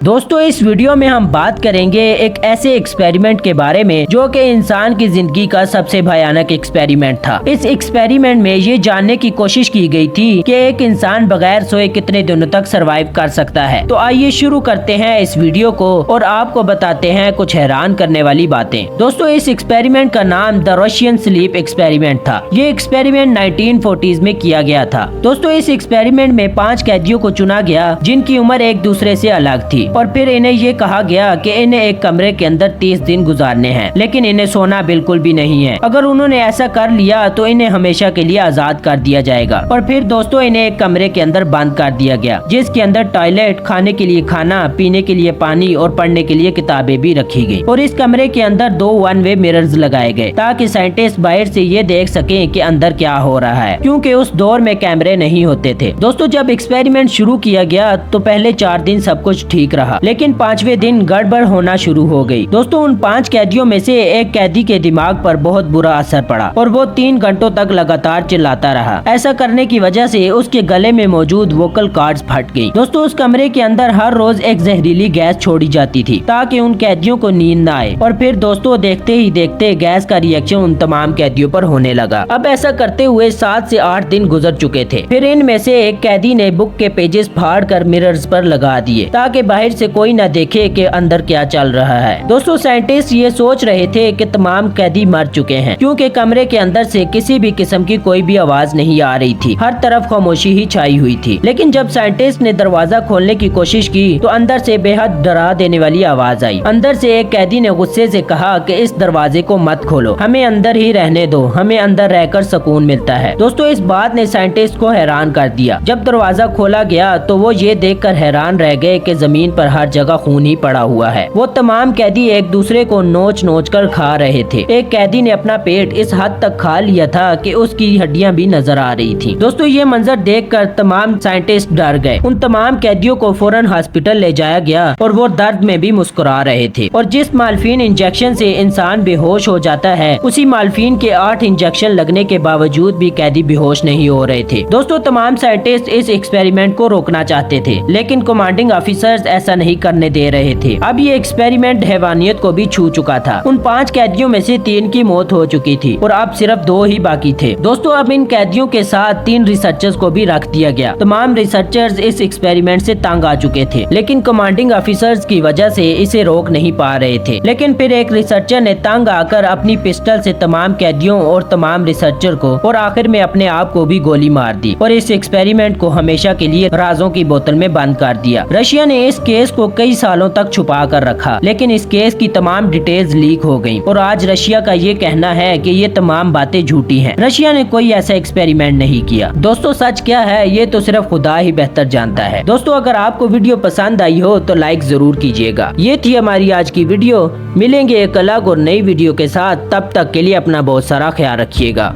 दोस्तों इस वीडियो में हम बात करेंगे एक ऐसे एक्सपेरिमेंट के बारे में जो कि इंसान की जिंदगी का सबसे भयानक एक्सपेरिमेंट था। इस एक्सपेरिमेंट में ये जानने की कोशिश की गई थी कि एक इंसान बगैर सोए कितने दिनों तक सरवाइव कर सकता है। तो आइए शुरू करते हैं इस वीडियो को और आपको बताते हैं कुछ हैरान करने वाली बातें। दोस्तों इस एक्सपेरिमेंट का नाम द रशियन स्लीप एक्सपेरिमेंट था। ये एक्सपेरिमेंट 1940s में किया गया था। दोस्तों इस एक्सपेरिमेंट में 5 कैदियों को चुना गया जिनकी उम्र एक दूसरे से अलग थी और फिर इन्हें ये कहा गया कि इन्हें एक कमरे के अंदर 30 दिन गुजारने हैं, लेकिन इन्हें सोना बिल्कुल भी नहीं है। अगर उन्होंने ऐसा कर लिया तो इन्हें हमेशा के लिए आजाद कर दिया जाएगा। और फिर दोस्तों इन्हें एक कमरे के अंदर बंद कर दिया गया जिसके अंदर टॉयलेट, खाने के लिए खाना, पीने के लिए पानी और पढ़ने के लिए किताबें भी रखी गई। और इस कमरे के अंदर 2 वन वे मिरर्स लगाए गए ताकि साइंटिस्ट बाहर से ये देख सके कि अंदर क्या हो रहा है, क्योंकि उस दौर में कैमरे नहीं होते थे। दोस्तों जब एक्सपेरिमेंट शुरू किया गया तो पहले 4 दिन सब कुछ ठीक रहा, लेकिन 5वें दिन गड़बड़ होना शुरू हो गई। दोस्तों उन 5 कैदियों में से एक कैदी के दिमाग पर बहुत बुरा असर पड़ा और वो 3 घंटों तक लगातार चिल्लाता रहा। ऐसा करने की वजह से उसके गले में मौजूद वोकल कॉर्ड्स फट गई। दोस्तों उस कमरे के अंदर हर रोज एक जहरीली गैस छोड़ी जाती थी ताकि उन कैदियों को नींद न आए। और फिर दोस्तों देखते ही देखते गैस का रिएक्शन उन तमाम कैदियों पर होने लगा। अब ऐसा करते हुए 7 से 8 दिन गुजर चुके थे। फिर इनमें से एक कैदी ने बुक के पेजेस फाड़ कर मिरर्स पर लगा दिए ताकि बाहर से कोई न देखे कि अंदर क्या चल रहा है। दोस्तों साइंटिस्ट ये सोच रहे थे कि तमाम कैदी मर चुके हैं, क्योंकि कमरे के अंदर से किसी भी किस्म की कोई भी आवाज नहीं आ रही थी। हर तरफ खामोशी ही छाई हुई थी। लेकिन जब साइंटिस्ट ने दरवाजा खोलने की कोशिश की तो अंदर से बेहद डरा देने वाली आवाज आई। अंदर से एक कैदी ने गुस्से से कहा कि इस दरवाजे को मत खोलो, हमें अंदर ही रहने दो, हमें अंदर रहकर सुकून मिलता है। दोस्तों इस बात ने साइंटिस्ट को हैरान कर दिया। जब दरवाजा खोला गया तो वो ये देखकर हैरान रह गए कि जमीन पर हर जगह खून ही पड़ा हुआ है। वो तमाम कैदी एक दूसरे को नोच नोच कर खा रहे थे। एक कैदी ने अपना पेट इस हद तक खा लिया था कि उसकी हड्डियां भी नजर आ रही थी। दोस्तों ये मंजर देखकर तमाम साइंटिस्ट डर गए। उन तमाम कैदियों को फौरन हॉस्पिटल ले जाया गया और वो दर्द में भी मुस्कुरा रहे थे। और जिस मार्फिन इंजेक्शन से इंसान बेहोश हो जाता है, उसी मार्फिन के 8 इंजेक्शन लगने के बावजूद भी कैदी बेहोश नहीं हो रहे थे। दोस्तों तमाम साइंटिस्ट इस एक्सपेरिमेंट को रोकना चाहते थे, लेकिन कमांडिंग ऑफिसर्स ऐसा नहीं करने दे रहे थे। अब ये एक्सपेरिमेंट हैवानियत को भी छू चुका था। उन 5 कैदियों में से 3 की मौत हो चुकी थी और अब सिर्फ 2 ही बाकी थे। दोस्तों अब इन कैदियों के साथ 3 रिसर्चर्स को भी रख दिया गया। तमाम रिसर्चर्स इस एक्सपेरिमेंट से तंग आ चुके थे, लेकिन कमांडिंग ऑफिसर्स की वजह से इसे रोक नहीं पा रहे थे। लेकिन फिर एक रिसर्चर ने तंग आकर अपनी पिस्टल से तमाम कैदियों और तमाम रिसर्चर को और आखिर में अपने आप को भी गोली मार दी और इस एक्सपेरिमेंट को हमेशा के लिए राजों की बोतल में बंद कर दिया। रशिया ने इस केस को कई सालों तक छुपा कर रखा, लेकिन इस केस की तमाम डिटेल्स लीक हो गईं और आज रशिया का ये कहना है कि ये तमाम बातें झूठी हैं। रशिया ने कोई ऐसा एक्सपेरिमेंट नहीं किया। दोस्तों सच क्या है ये तो सिर्फ खुदा ही बेहतर जानता है। दोस्तों अगर आपको वीडियो पसंद आई हो तो लाइक जरूर कीजिएगा। ये थी हमारी आज की वीडियो। मिलेंगे एक अलग और नई वीडियो के साथ, तब तक के लिए अपना बहुत सारा ख्याल रखिएगा।